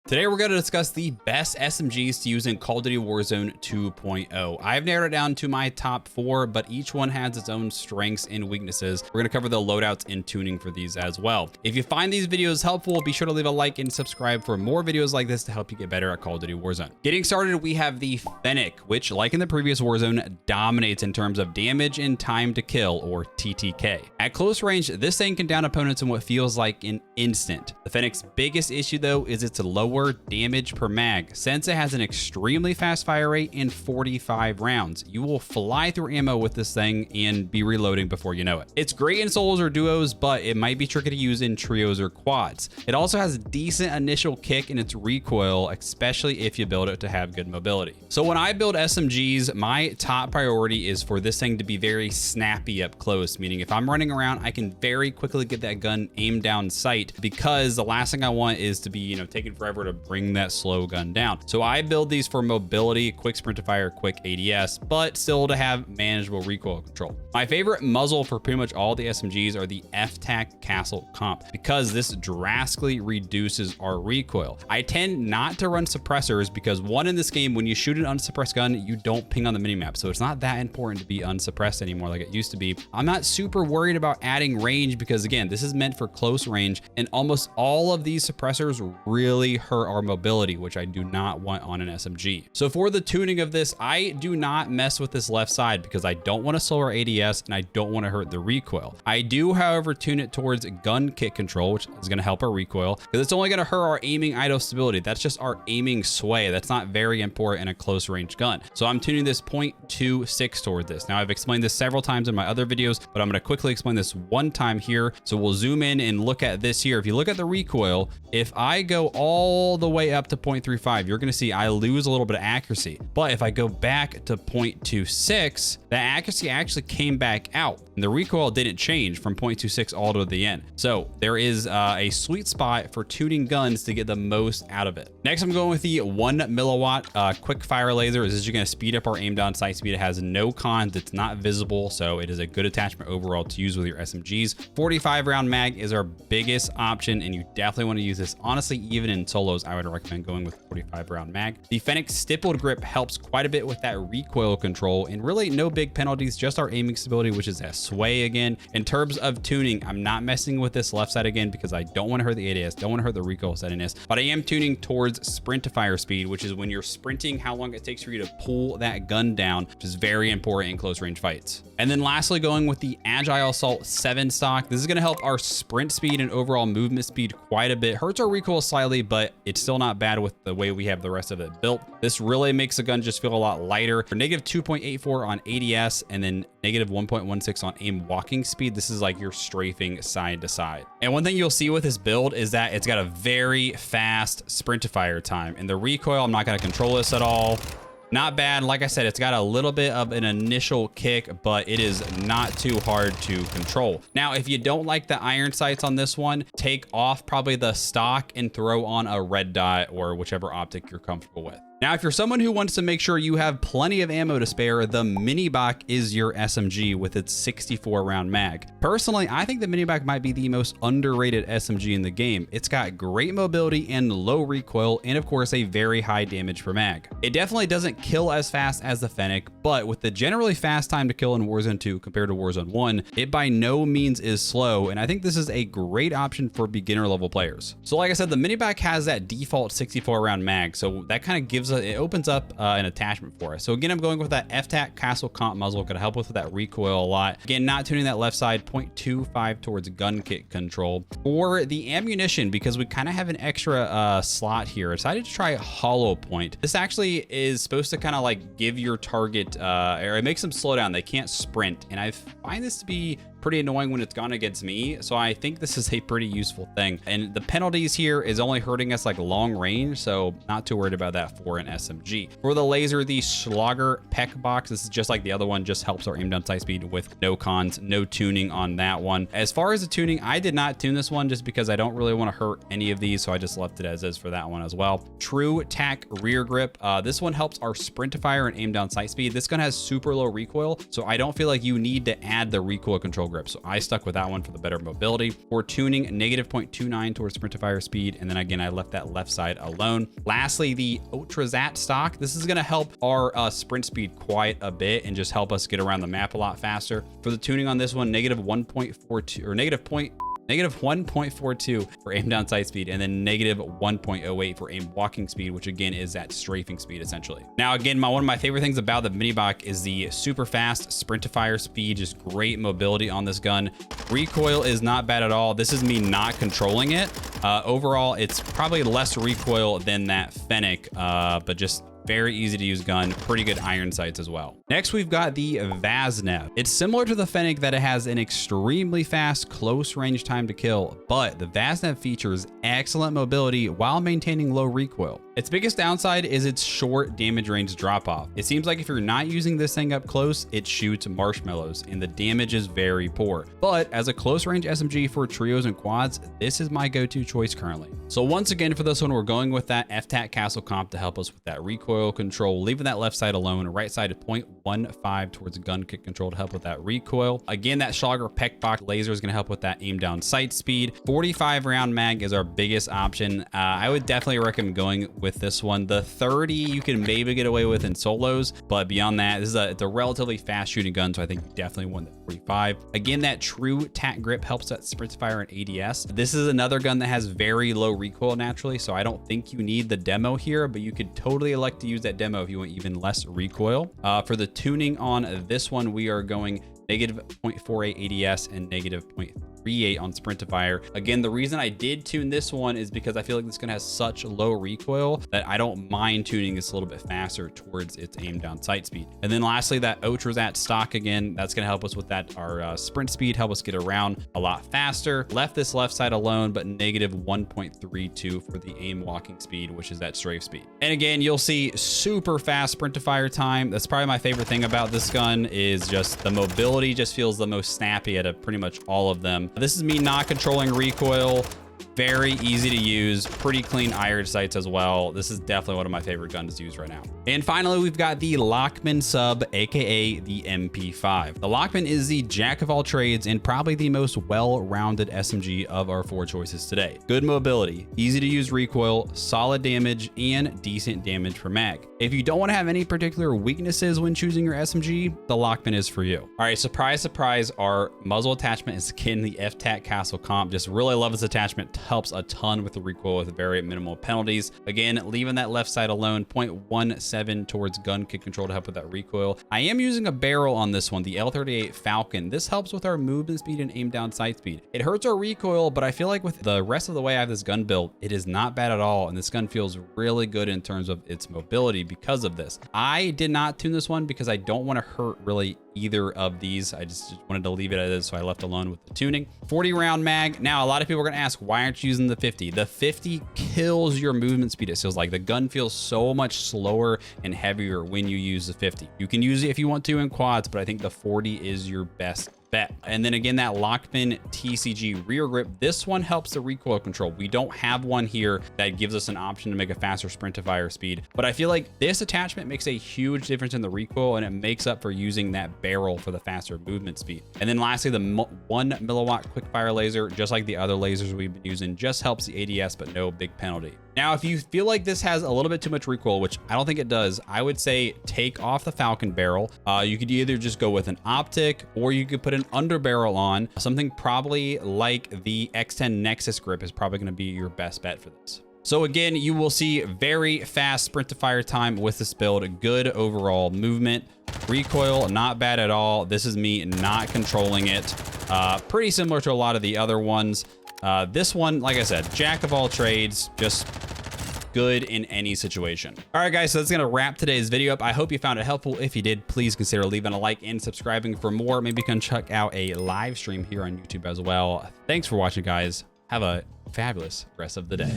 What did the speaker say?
Today we're going to discuss the best SMGs to use in Call of Duty Warzone 2.0. I've narrowed it down to my top 4, but each one has its own strengths and weaknesses. We're going to cover the loadouts and tuning for these as well. If you find these videos helpful, be sure to leave a like and subscribe for more videos like this to help you get better at Call of Duty Warzone. Getting started, we have the Fennec, which, like in the previous Warzone, dominates in terms of damage and time to kill, or TTK. At close range, this thing can down opponents in what feels like an instant. The Fennec's biggest issue, though, is its lower damage per mag. Since it has an extremely fast fire rate and 45 rounds, you will fly through ammo with this thing and be reloading before you know it. It's great in solos or duos, but it might be tricky to use in trios or quads. It also has a decent initial kick in its recoil, especially if you build it to have good mobility. So when I build SMGs, my top priority is for this thing to be very snappy up close, meaning if I'm running around, I can very quickly get that gun aimed down sight, because the last thing I want is to be, taking forever to bring that slow gun down. So I build these for mobility, quick sprint to fire, quick ADS, but still to have manageable recoil control. My favorite muzzle for pretty much all the SMGs are the FTAC Castle Comp, because this drastically reduces our recoil. I tend not to run suppressors because, one, in this game, when you shoot an unsuppressed gun, you don't ping on the minimap. So it's not that important to be unsuppressed anymore like it used to be. I'm not super worried about adding range because, again, this is meant for close range, and almost all of these suppressors really hurt our mobility, which I do not want on an SMG. So for the tuning of this, I do not mess with this left side because I don't want to slow our ADS and I don't want to hurt the recoil. I do, however, tune it towards gun kick control, which is going to help our recoil, because it's only going to hurt our aiming idle stability. That's just our aiming sway. That's not very important in a close range gun. So I'm tuning this 0.26 toward this. Now, I've explained this several times in my other videos, but I'm going to quickly explain this one time here. So we'll zoom in and look at this here. If you look at the recoil, if I go all the way up to 0.35, you're going to see I lose a little bit of accuracy. But if I go back to 0.26, the accuracy actually came back out, and the recoil didn't change from 0.26 all to the end. So there is a sweet spot for tuning guns to get the most out of it. Next, I'm going with the 1 milliwatt quick fire laser. This is going to speed up our aim down sight speed. It has no cons. It's not visible, so it is a good attachment overall to use with your SMGs. 45 round mag is our biggest option, and you definitely want to use this. Honestly, even in solos, I would recommend going with 45 round mag. The Fennec stippled grip helps quite a bit with that recoil control, and really no big penalties, just our aiming stability, which is that sway again. In terms of tuning, I'm not messing with this left side again because I don't want to hurt the ADS, don't want to hurt the recoil steadiness, but I am tuning towards sprint to fire speed, which is when you're sprinting, how long it takes for you to pull that gun down, which is very important in close range fights. And then lastly, going with the Agile Assault 7 stock. This is going to help our sprint speed and overall movement speed quite a bit. Hurts our recoil slightly, but it's still not bad with the way we have the rest of it built. This really makes the gun just feel a lot lighter. For negative 2.84 on ADS and then negative 1.16 on aim walking speed, this is like you're strafing side to side. And one thing you'll see with this build is that it's got a very fast sprint to fire time, and the recoil, I'm not going to control this at all. Not bad. Like I said, it's got a little bit of an initial kick, but it is not too hard to control. Now, if you don't like the iron sights on this one, take off probably the stock and throw on a red dot or whichever optic you're comfortable with. Now, if you're someone who wants to make sure you have plenty of ammo to spare, the Minibak is your SMG with its 64 round mag. Personally, I think the Minibak might be the most underrated SMG in the game. It's got great mobility and low recoil, and of course a very high damage per mag. It definitely doesn't kill as fast as the Fennec, but with the generally fast time to kill in Warzone 2 compared to Warzone 1, it by no means is slow, and I think this is a great option for beginner level players. So like I said, the Minibak has that default 64 round mag, so that kind of gives it opens up an attachment for us. So again, I'm going with that FTAC Castle Comp muzzle, gonna help with that recoil a lot. Again, not tuning that left side, 0.25 towards gun kick control. For the ammunition, because we kind of have an extra slot here, I decided to try HOLLOWPOINT. This actually is supposed to kind of like give your target, or it makes them slow down. They can't sprint, and I find this to be pretty annoying when it's gone against me. So I think this is a pretty useful thing. And the penalties here is only hurting us like long range, so not too worried about that for an SMG. For the laser, the SCHLAGER PEC box, this is just like the other one, just helps our aim down sight speed with no cons, no tuning on that one. As far as the tuning, I did not tune this one just because I don't really want to hurt any of these, so I just left it as is for that one as well. TRUE-TAC rear grip. This one helps our sprint to fire and aim down sight speed. This gun has super low recoil, so I don't feel like you need to add the recoil control grip. So I stuck with that one for the better mobility. For tuning, -0.29 towards sprint to fire speed. And then again, I left that left side alone. Lastly, the Ultrazat stock. This is going to help our sprint speed quite a bit and just help us get around the map a lot faster. For the tuning on this one, -1.42 or -1.42 for aim down sight speed, and then -1.08 for aim walking speed, which again is that strafing speed essentially. Now again, one of my favorite things about the Minibak is the super fast sprint to fire speed, just great mobility on this gun. Recoil is not bad at all. This is me not controlling it. Overall, it's probably less recoil than that Fennec, but just very easy to use gun, pretty good iron sights as well. Next, we've got the Vaznev. It's similar to the Fennec that it has an extremely fast close range time to kill, but the Vaznev features excellent mobility while maintaining low recoil. Its biggest downside is its short damage range drop off. It seems like if you're not using this thing up close, it shoots marshmallows and the damage is very poor. But as a close range SMG for trios and quads, this is my go-to choice currently. So once again, for this one, we're going with that FTAC castle comp to help us with that recoil control, leaving that left side alone, right side at 0.15 towards gun kick control to help with that recoil. Again, that SCHLAGER Peckbox laser is going to help with that aim down sight speed. 45 round mag is our biggest option. I would definitely recommend going with this one. The 30 you can maybe get away with in solos, but beyond that, it's a relatively fast shooting gun, so I think you definitely want the 45. Again, that TRUE-TAC grip helps that sprint fire and ADS. This is another gun that has very low recoil naturally, so I don't think you need the demo here, but you could totally elect to use that demo if you want even less recoil. For the tuning on this one, we are going -0.48 ADS and -0.38 on sprint to fire. Again, the reason I did tune this one is because I feel like this gun has such low recoil that I don't mind tuning this a little bit faster towards its aim down sight speed. And then lastly, that Ultrazat stock, again, that's going to help us with that our sprint speed, help us get around a lot faster. Left this left side alone, but -1.32 for the aim walking speed, which is that strafe speed. And again, you'll see super fast sprint to fire time. That's probably my favorite thing about this gun, is just the mobility just feels the most snappy out of pretty much all of them. This is me not controlling recoil. Very easy to use, pretty clean iron sights as well. This is definitely one of my favorite guns to use right now. And finally, we've got the Lachman sub, aka the MP5. The Lachman is the jack of all trades and probably the most well-rounded SMG of our four choices today. Good mobility, easy to use recoil, solid damage, and decent damage per mag. If you don't want to have any particular weaknesses when choosing your SMG, the Lachman is for you. All right, surprise, surprise, our muzzle attachment is again the FTAC Castle Comp. Just really love this attachment. Helps a ton with the recoil with very minimal penalties. Again, leaving that left side alone, 0.17 towards gun kick control to help with that recoil. I am using a barrel on this one, the L38 Falcon. This helps with our movement speed and aim down sight speed. It hurts our recoil, but I feel like with the rest of the way I have this gun built, it is not bad at all. And this gun feels really good in terms of its mobility because of this. I did not tune this one because I don't want to hurt really either of these. I just wanted to leave it as is, so I left alone with the tuning. 40 round mag. Now, a lot of people are going to ask, why aren't you using the 50? The 50 kills your movement speed. It feels like the gun feels so much slower and heavier when you use the 50. You can use it if you want to in quads, but I think the 40 is your best bet. And then again, that Lachman TCG rear grip, this one helps the recoil control. We don't have one here that gives us an option to make a faster sprint to fire speed, but I feel like this attachment makes a huge difference in the recoil, and it makes up for using that barrel for the faster movement speed. And then lastly, the 1 milliwatt quick fire laser, just like the other lasers we've been using, just helps the ADS, but no big penalty. Now, if you feel like this has a little bit too much recoil, which I don't think it does, I would say take off the Falcon barrel. You could either just go with an optic, or you could put an under barrel on. Something probably like the XTEN NEXUS grip is probably going to be your best bet for this. So again, you will see very fast sprint to fire time with this build, good overall movement, recoil, not bad at all. This is me not controlling it. Pretty similar to a lot of the other ones. This one, like I said, jack of all trades, just good in any situation. All right, guys, so that's gonna wrap today's video up. I hope you found it helpful. If you did, please consider leaving a like and subscribing for more. Maybe you can check out a live stream here on YouTube as well. Thanks for watching, guys. Have a fabulous rest of the day.